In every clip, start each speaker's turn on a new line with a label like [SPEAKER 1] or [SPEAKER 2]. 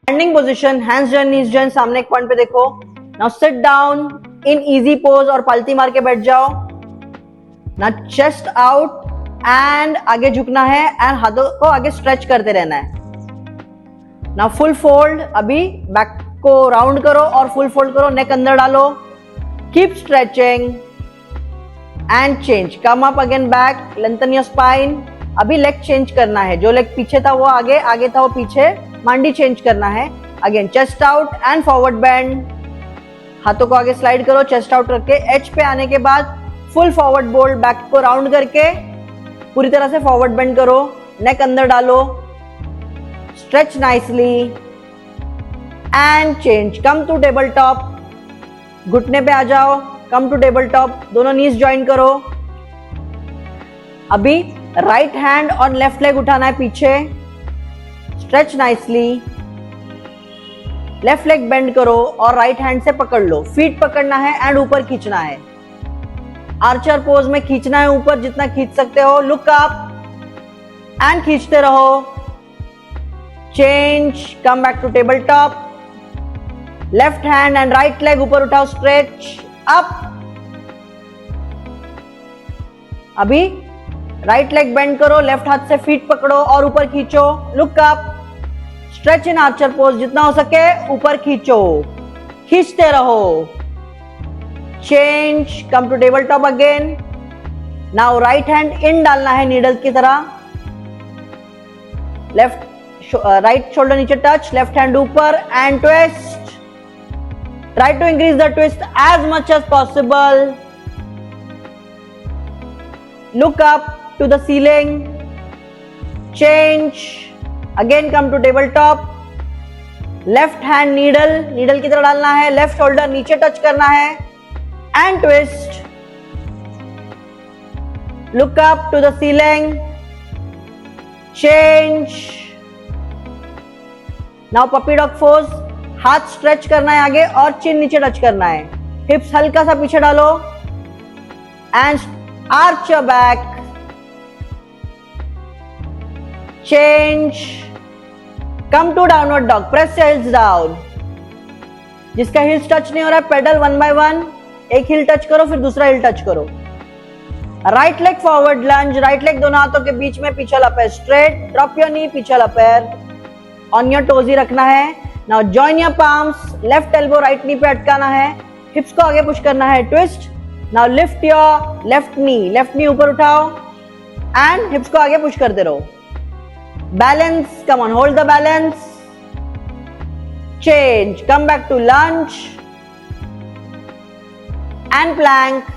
[SPEAKER 1] Standing position, hands join, नीज join, सामने एक point पे देखो। Now sit down in easy pose और पलटी मार के बैठ जाओ। ना चेस्ट आउट एंड आगे झुकना है एंड हाथों को आगे स्ट्रेच करते रहना है। ना फुल फोल्ड, अभी बैक को राउंड करो और फुल फोल्ड करो, नेक अंदर डालो, keep stretching and change, come up again back, lengthen your spine. अभी लेग चेंज करना है, जो लेग पीछे था वो आगे, आगे था वो पीछे, मांडी चेंज करना है। Again chest out and forward bend, हाथों को आगे स्लाइड करो, चेस्ट आउट रख के एज पे आने के बाद फुल फॉरवर्ड बोल्ड, बैक को राउंड करके पूरी तरह से फॉरवर्ड बेंड करो, नेक अंदर डालो, stretch nicely and change, come to table top, घुटने पे आ जाओ, कम टू टेबल टॉप, दोनों नीज ज्वाइन करो। अभी राइट हैंड और लेफ्ट लेग उठाना है पीछे, stretch nicely, left leg bend करो और राइट हैंड से पकड़ लो, फीट पकड़ना है एंड ऊपर खींचना है। आर्चर पोज में खींचना है ऊपर, जितना खींच सकते हो। लुक अप एंड खींचते रहो, change, come back to table top, left hand and right leg ऊपर उठाओ, स्ट्रेच अप। अभी राइट लेग बेंड करो, लेफ्ट हाथ से फीट पकड़ो और ऊपर खींचो, look up, stretch in archer pose, जितना हो सके ऊपर खींचो, खींचते रहो, change, come to table top again. Now right hand in डालना है नीडल की तरह, लेफ्ट राइट शोल्डर नीचे टच, लेफ्ट हैंड ऊपर and twist. Try to increase the twist as much as possible. Look up to the ceiling. Change. Again come to table top. Left hand needle, needle की तरह डालना है, left shoulder नीचे touch करना है and twist. Look up to the ceiling. Change. Now puppy dog pose. हाथ stretch करना है आगे और चिन नीचे टच करना है, हिप्स हल्का सा पीछे डालो and arch your back, change, come to downward dog, press your heels down. जिसका हिल्स टच नहीं हो रहा है, पेडल वन बाय वन, एक हिल टच करो फिर दूसरा हिल टच करो। राइट लेग फॉरवर्ड लंज, राइट लेग दोनों हाथों के बीच में, पीछे वाला पैर स्ट्रेट, ड्रॉप योर नी, पीछे वाला पैर ऑन योर टोज ही रखना है। Now join your palms, left elbow right knee पे अटकाना है, hips को आगे पुश करना है, twist. Now lift your left knee ऊपर उठाओ and hips को आगे पुश करते रहो। Balance, come on, hold the balance. Change, come back to lunge and plank.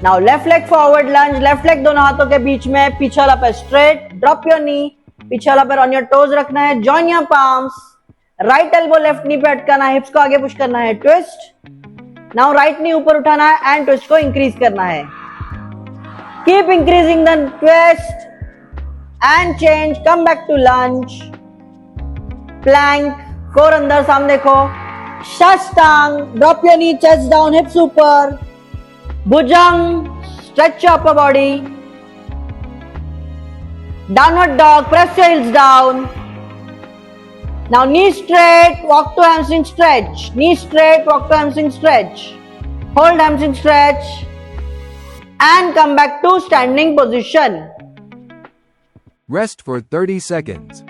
[SPEAKER 1] Now left leg forward lunge, left leg दोनों हाथों के बीच में, पीछे वाला पैर straight, drop your knee, पीछे वाला पैर ऑन योर टोज रखना है, join your palms, right elbow left नी पे अटकाना है, हिप्स को आगे पुश करना है, ट्विस्ट। नाउ राइट नी ऊपर उठाना है एंड ट्विस्ट को इंक्रीज करना है, keep increasing the twist and change, come back to lunge, plank, core अंदर सामने देखो, sashtanga, drop your knee, chest down, hips ऊपर, bhujang, stretch your upper body, downward dog, press your heels down. Now knee straight, walk to hamstring stretch, knee straight, walk to hamstring stretch, hold hamstring stretch and come back to standing position.
[SPEAKER 2] Rest for 30 seconds.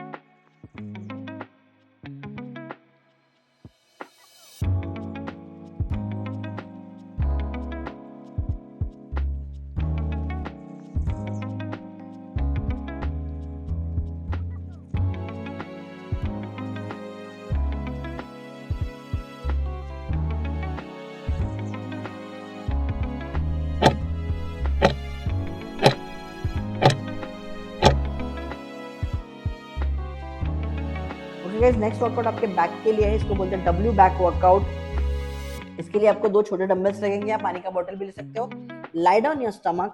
[SPEAKER 1] Next workout आपके back के लिए है, इसको बोलते हैं W back workout. इसके लिए आपको 2 छोटे डंबल्स लगेंगे, आप पानी का बोतल भी ले सकते हो। लाई डाउन योर स्टमक,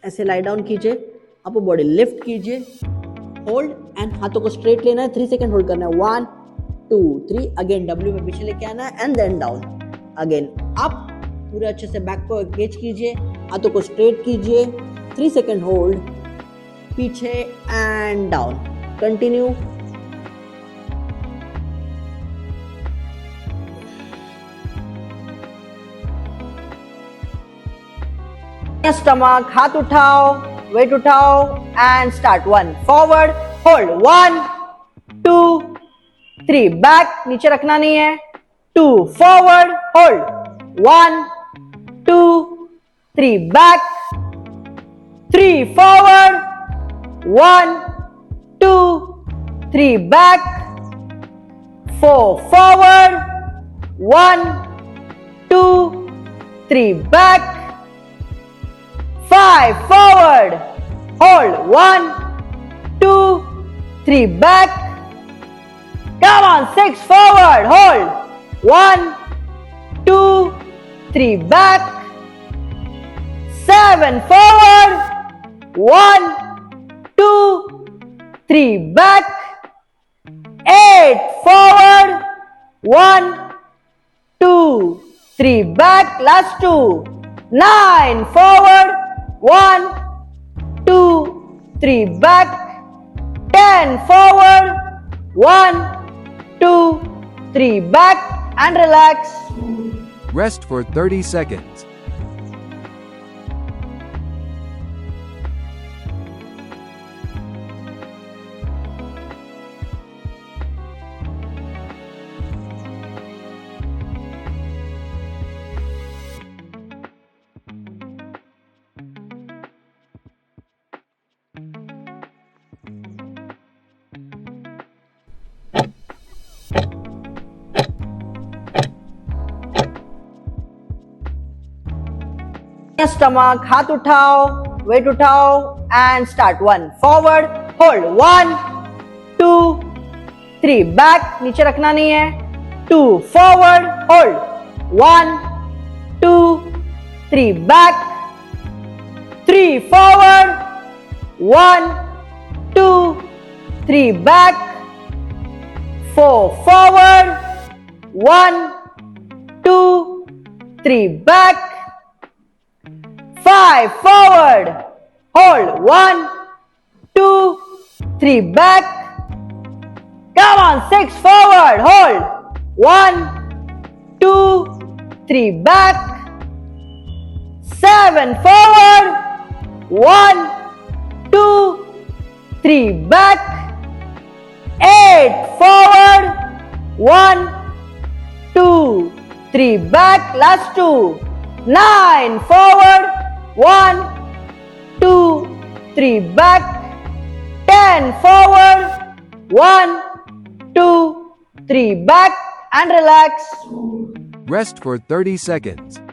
[SPEAKER 1] ऐसे लाई डाउन कीजिए, अपर बॉडी लिफ्ट कीजिए, होल्ड एंड हाथों को स्ट्रेट लेना है, 3 सेकंड होल्ड करना है, 1 2 3, अगेन डब्ल्यू में पीछे लेके आना है and then down, again up, पूरे अच्छे से बैक को एंगेज कीजिए, हाथों को स्ट्रेट कीजिए, 3 सेकंड होल्ड पीछे एंड डाउन. कंटिन्यू. स्टमक, हाथ उठाओ, वेट उठाओ and start. 1 forward, hold. 1 2 3 back, नीचे रखना नहीं है. 2 forward, hold. 1 2 3 back. 3 forward. 1 2 3 back. 4 forward. 1 2 3 back. 5 forward, hold. 1 2 3 back. Come on. 6 forward, hold. 1 2 3 back. 7 forward. 1 2 3 back. 8 forward. 1 2 3 back. Last 2. 9 forward. 1 2 3 back. 10 forward. 1 2 3 back and relax.
[SPEAKER 2] Rest for 30 seconds.
[SPEAKER 1] Stomach, हाथ उठाओ, wait उठाओ and start. 1 forward, hold. 1 2 3 back, नीचे रखना नहीं है. 2 forward, hold. 1 2 3 back. 3 forward. 1 2 3 back. 4 forward. 1 2 3 back. 5 forward, hold. 1 2 3 back. Come on. 6 forward, hold. 1 2 3 back. 7 forward. 1 2 3 back. 8 forward. 1 2 3 back. Last 2. 9 forward. 1 2 3 back. 10 forward. 1 2 3 back and relax.
[SPEAKER 2] Rest for 30 seconds.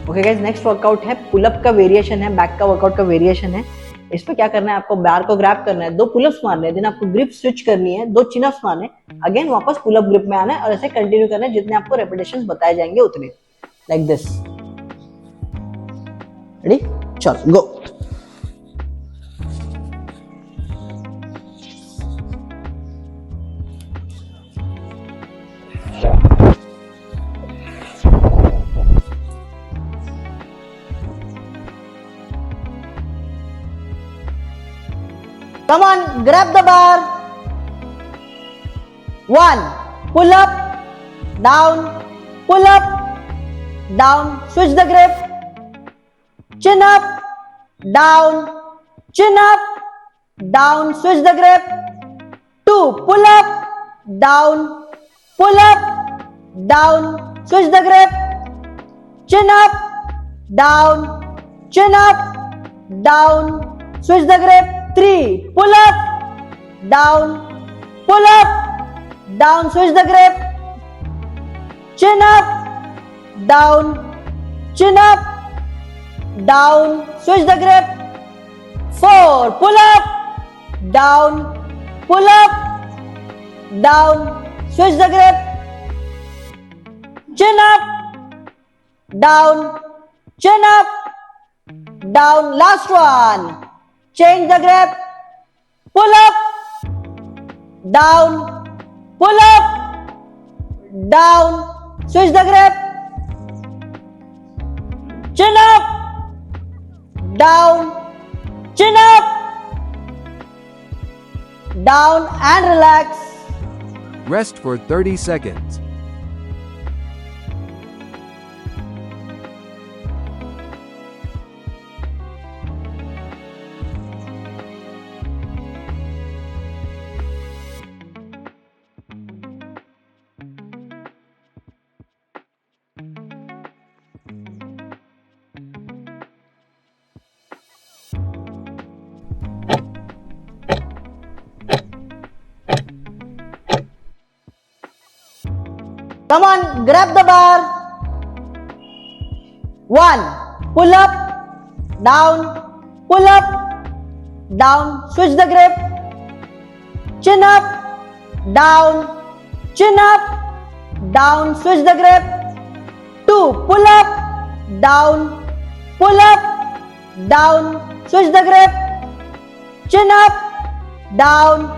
[SPEAKER 1] Okay guys, next workout है pull up का variation है, back का workout का variation है. इस पे क्या करना है, आपको बार को ग्रैब करना है, 2 पुलअप्स मारने हैं, देन आपको ग्रिप स्विच करनी है, 2 चिन अप्स मारने, अगेन वापस पुलअप ग्रिप में आना है और ऐसे कंटिन्यू करना है जितने आपको रेपिटेशंस बताए जाएंगे उतने. Like this. रेडी, चलो गो. Come on, grab the bar. 1 pull up, down, pull up, down, switch the grip. Chin up, down, chin up, down, switch the grip. 2 pull up, down, switch the grip. Chin up, down, switch the grip. 3 pull up, down, switch the grip. Chin up, down, switch the grip. 4 pull up, down, pull up, down, switch the grip, chin up, down, chin up, down, last one, change the grip, pull up, down, pull up, down, switch the grip, chin up, down, chin up, down and relax.
[SPEAKER 2] Rest for 30 seconds.
[SPEAKER 1] Come on, grab the bar. 1, pull up, down, switch the grip, chin up, down, switch the grip. 2, pull up, down, switch the grip, chin up, down,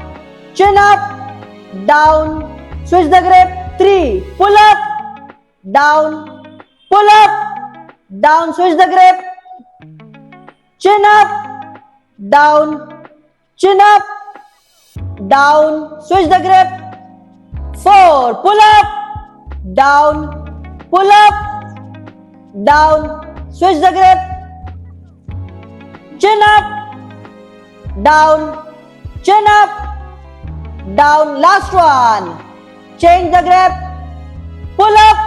[SPEAKER 1] switch the grip. 3, pull up, down, switch the grip, chin up, down, switch the grip. 4, pull up, down, switch the grip, chin up, down, last one, change the grip, pull up,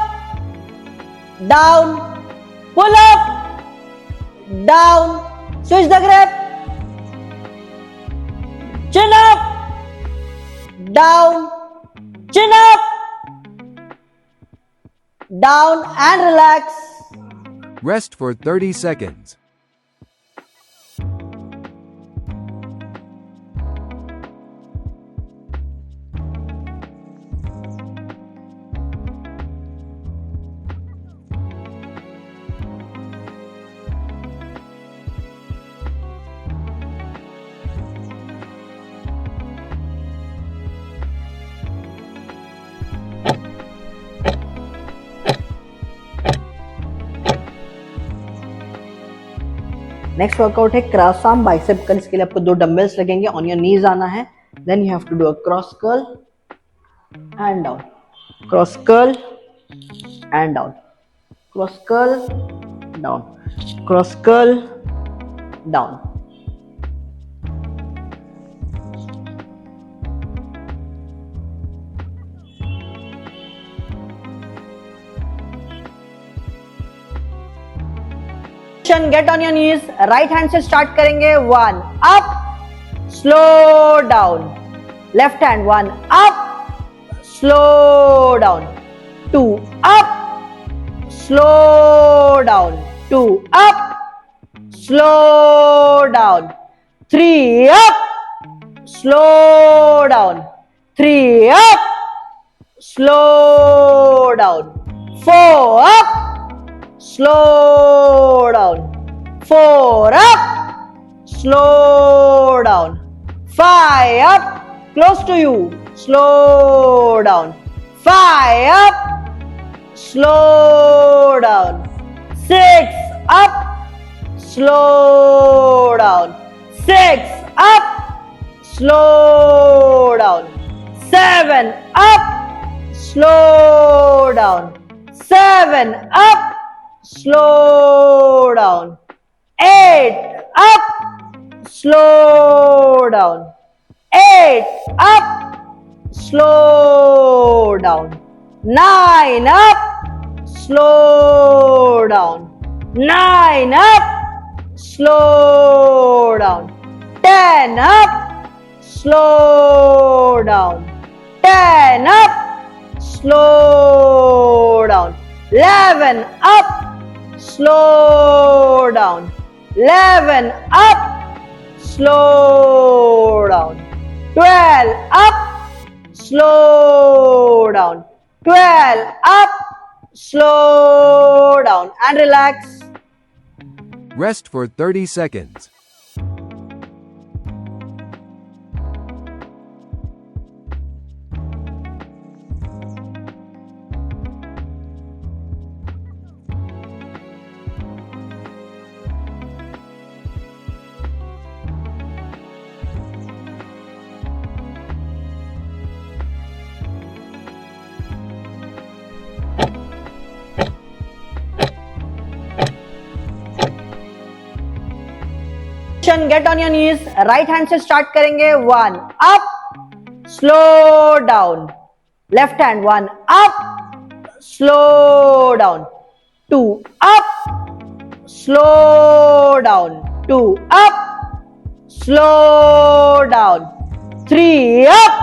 [SPEAKER 1] down, switch the grip, chin up, down, and relax.
[SPEAKER 2] Rest for 30 seconds.
[SPEAKER 1] Next workout है cross arm bicep curl. इसके लिए आपको 2 dumbbells लगेंगे, on your knees आना है, then you have to do a cross curl and down, cross curl and down, cross curl down, cross curl down. Get on your knees, right hand से start करेंगे। 1 up, slow down, left hand 1 up, slow down, 2 up, slow down, 2 up, slow down, 3 up, slow down, 3 up, slow down, 4 up, slow down, 4 up, slow down, 5 up, close to you, slow down, 5 up, slow down, 6 up, slow down, 6 up, slow down, 7 up, slow down, 7 up, slow down, 8 up, slow down, 8 up, slow down, 9 up, slow down, 9 up, slow down, 10 up, slow down, 10 up, slow down, 11 up, slow down, 11 up, slow down. 12, up, slow down. 12, up, slow down, and relax.
[SPEAKER 2] Rest for 30 seconds.
[SPEAKER 1] Get on your knees. Right hand से start करेंगे. 1 up, slow down. Left hand 1 up, slow down. 2 up, slow down. 2 up, slow down. 3 up,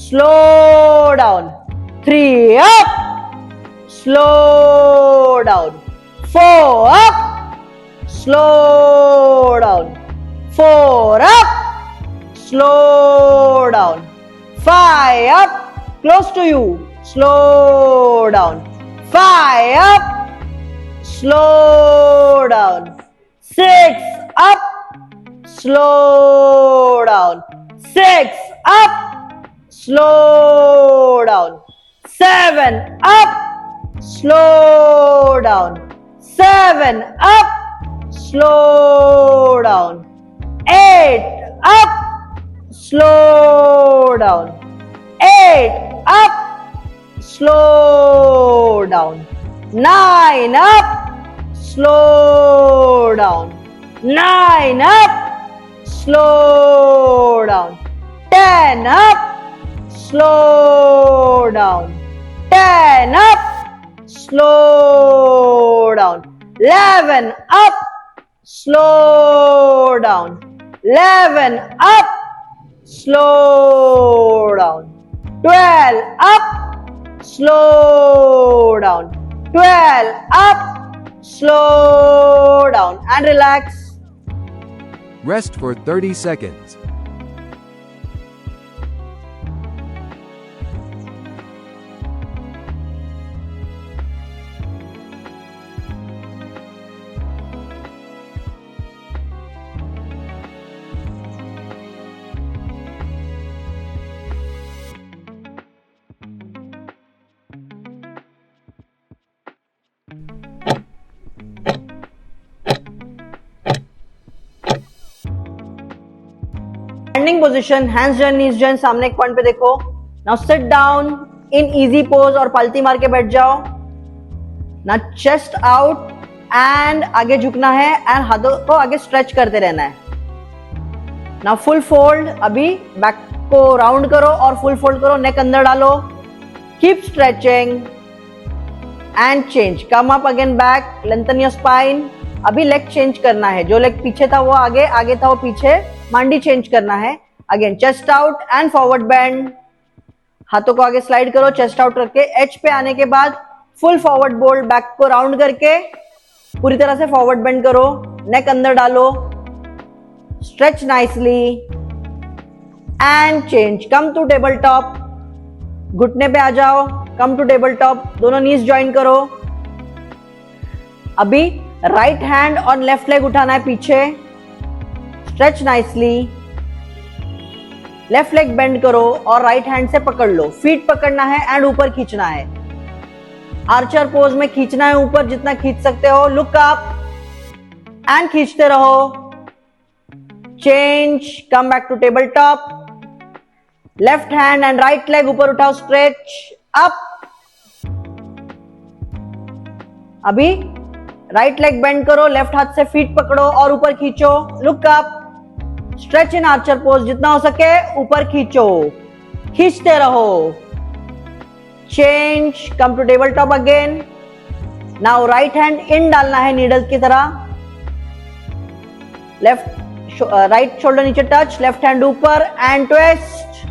[SPEAKER 1] slow down. 3 up, slow down. 4 up, slow down. 4 up, slow down. 5 up, close to you, slow down. 5 up, slow down. 6 up, slow down. 6 up, slow down. 7 up, slow down. 7 up, slow down. 8 up, slow down. 8 up, slow down. 9 up, slow down. 9 up, slow down. 10 up, slow down. 10 up, slow down. 11 up, slow down. 11 up, slow down. 12 up, slow down. 12 up, slow down, and relax.
[SPEAKER 2] Rest for 30 seconds.
[SPEAKER 1] Standing position, hands join, knees join, सामने एक point पे देखो. Now sit down in easy pose और पलटी मार के बैठ जाओ. ना चेस्ट आउट एंड आगे झुकना है एंड हाथों को आगे स्ट्रेच करते रहना है. ना फुल फोल्ड. अभी बैक को राउंड करो और फुल फोल्ड करो. नेक अंदर डालो. Keep stretching and change. Come up again back. Lengthen your spine. अभी लेग चेंज करना है. जो लेग पीछे था वो आगे, आगे था वो पीछे. मांडी चेंज करना है. Again chest out and forward bend. हाथों को आगे स्लाइड करो चेस्ट आउट करके. एज पे आने के बाद फुल फॉरवर्ड बोल्ड. बैक को राउंड करके पूरी तरह से फॉरवर्ड बेंड करो. नेक अंदर डालो. Stretch nicely and change. Come to table top. घुटने पे आ जाओ. Come to table top. दोनों नीज ज्वाइन करो. अभी राइट हैंड और लेफ्ट लेग उठाना है पीछे. Stretch nicely. Left leg bend करो और राइट हैंड से पकड़ लो. फीट पकड़ना है एंड ऊपर खींचना है. आर्चर पोज में खींचना है ऊपर जितना खींच सकते हो. लुक अप एंड खींचते रहो. Change. Come back to table top. Left hand and right leg ऊपर उठाओ. Stretch up. अभी राइट लेग बेंड करो. लेफ्ट हाथ से फीट पकड़ो और ऊपर खींचो. Look up. Stretch in archer pose. जितना हो सके ऊपर खींचो. खींचते रहो. Change. Come to table top again. Now right hand in डालना है नीडल की तरह. लेफ्ट राइट शोल्डर नीचे टच. लेफ्ट हैंड ऊपर and twist.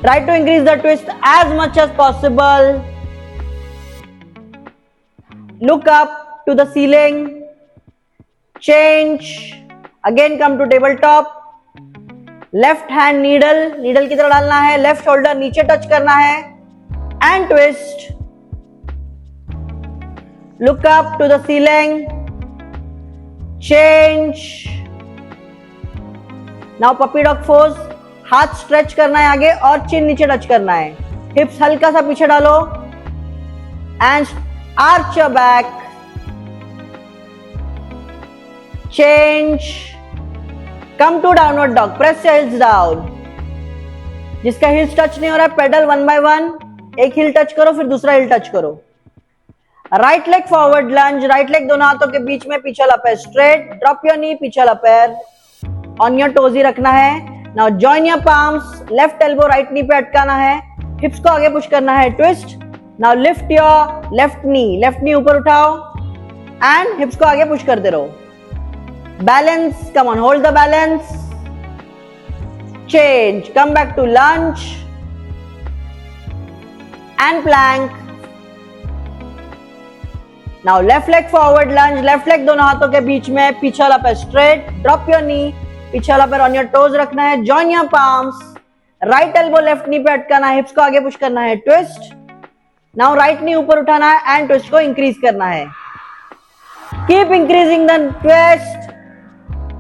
[SPEAKER 1] Try to increase the twist as much as possible. Look up to the ceiling. Change. Again come to tabletop. Left hand needle की तरह डालना है. Left shoulder नीचे touch करना है. And twist. Look up to the ceiling. Change. Now puppy dog pose. हाथ stretch करना है आगे और चिन नीचे टच करना है. हिप्स हल्का सा पीछे डालो. And arch your back. Change. Come to downward dog. Press your heels down. जिसका हिल्स टच नहीं हो रहा है, पेडल 1 by 1. एक हिल टच करो, फिर दूसरा हिल टच करो. राइट लेग फॉरवर्ड लंज. राइट लेग दोनों हाथों के बीच में, पीछे पैर स्ट्रेट. ड्रॉप योर नी, पीछे पैर ऑन योर टोज ही रखना है. Now join your palms. Left elbow right knee पे अटकाना है. हिप्स को आगे पुश करना है. Twist. Now lift your left knee. Left knee ऊपर उठाओ एंड हिप्स को आगे पुश करते रहो. Balance. Come on, hold the balance. Change. Come back to lunge and plank. Now left leg forward lunge. Left leg दोनों हाथों के बीच में, पीछे वाला पैर स्ट्रेट. ड्रॉप योर नी, पीछे वाला पैर ऑन योर टोज रखना है. Join your palms. Right elbow left नी पे अटकाना है. हिप्स को आगे पुश करना है. ट्विस्ट. नाउ राइट नी ऊपर उठाना है एंड ट्विस्ट को इंक्रीज करना है. Keep increasing the twist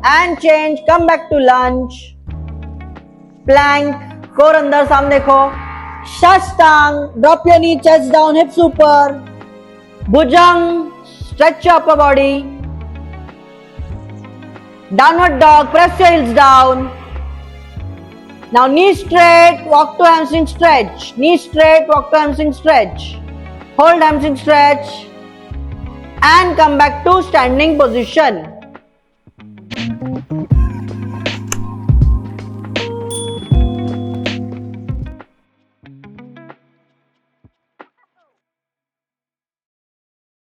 [SPEAKER 1] and change. Come back to lunge. Plank. Core अंदर, सामने देखो. Sashtanga. Drop your knee, chest down, hips ऊपर. Bhujang. Stretch your upper body. Downward dog. Press your heels down. Now knee straight. Walk to hamstring stretch. Knee straight. Walk to hamstring stretch. Hold hamstring stretch. And come back to standing position.